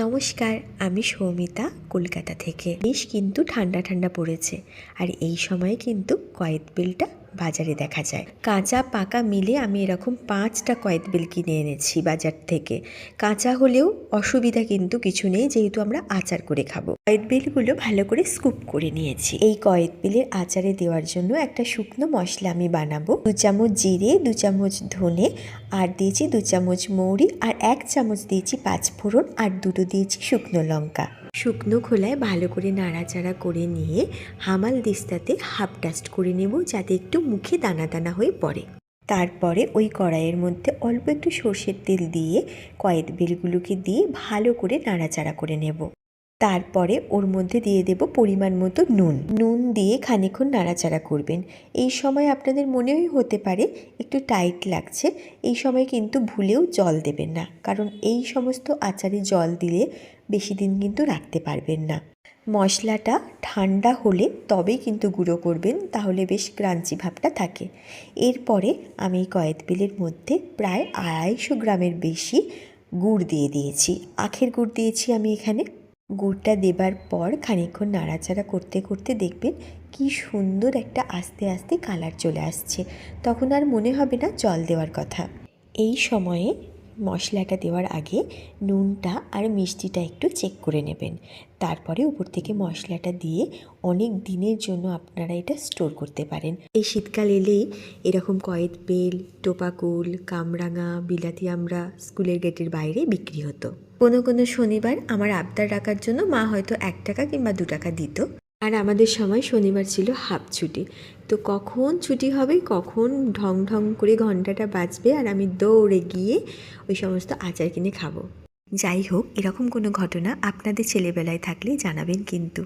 নমস্কার, আমি সৌমিতা কলকাতা থেকে। বেশ কিন্তু ঠান্ডা ঠান্ডা পড়েছে, আর এই সময়ে কিন্তু কয়েদ বেলটা বাজারে দেখা যায়। কাঁচা পাকা মিলে আমি এরকম 5টা কয়েদ বেল কিনে এনেছি বাজার থেকে। কাঁচা হলেও অসুবিধা কিন্তু কিছু নেই, যেহেতু আমরা আচার করে খাবো। কয়েদ বেলগুলো ভালো করে স্কুপ করে নিয়েছি। এই কয়েদ বেলের আচারে দেওয়ার জন্য একটা শুকনো মশলা আমি বানাবো। 2 চামচ জিরে, 2 চামচ ধনে, আর দিয়েছি 2 চামচ মৌরি, আর 1 চামচ দিয়েছি 5 ফোড়ন, আর দুটো দিয়েছি শুকনো লঙ্কা। শুকনো খোলায় ভালো করে নাড়াচাড়া করে নিয়ে হামাল দিস্তাতে হাফ ডাস্ট করে নেব, যাতে একটু মুখে দানা দানা হয়ে পড়ে। তারপরে ওই কড়াইয়ের মধ্যে অল্প একটু সর্ষের তেল দিয়ে কয়েদ বেলগুলোকে দিয়ে ভালো করে নাড়াচাড়া করে নেব। তারপরে ওর মধ্যে দিয়ে দেব পরিমাণ মতো নুন দিয়ে খানিকক্ষণ নাড়াচাড়া করবেন। এই সময় আপনাদের মনেই হতে পারে একটু টাইট লাগছে, এই সময় কিন্তু ভুলেও জল দেবেন না, কারণ এই সমস্ত আচারে জল দিলে বেশি দিন কিন্তু রাখতে পারবেন না। মশলাটা ঠান্ডা হলে তবেই কিন্তু গুঁড়ো করবেন, তাহলে বেশ ক্রাঞ্চি ভাবটা থাকে। এরপরে আমি কয়েদ বেলের মধ্যে প্রায় 250 গ্রামের বেশি গুড় দিয়ে দিয়েছি। আখের গুড় দিয়েছি আমি এখানে। গুড়টা দেবার পর খানিকক্ষণ নাড়াচাড়া করতে করতে দেখবেন কি সুন্দর একটা আস্তে আস্তে কালার চলে আসছে। তখন আর মনে হবে না জল দেওয়ার কথা। এই সময়ে মশলাটা দেওয়ার আগে নুনটা আর মিষ্টিটা একটু চেক করে নেবেন। তারপরে উপর থেকে মশলাটা দিয়ে অনেক দিনের জন্য আপনারা এটা স্টোর করতে পারেন। এই শীতকাল এলেই এরকম কয়েদ বেল, টোপাকুল, কামরাঙা, বিলাতি আমড়া স্কুলের গেটের বাইরে বিক্রি হতো। কোনো শনিবার আমার আবদার রাখার জন্য মা হয়তো 1 টাকা কিংবা 2 টাকা দিত। আর আমাদের সময় শনিবার ছিল হাফ ছুটি। তো কখন ছুটি হবে, কখন ঢং ঢং করে ঘন্টাটা বাজবে, আর আমি দৌড়ে গিয়ে ওই সমস্ত আচার কিনে খাবো। যাই হোক, এরকম কোনো ঘটনা আপনাদের ছেলেবেলায় থাকলে জানাবেন কিন্তু।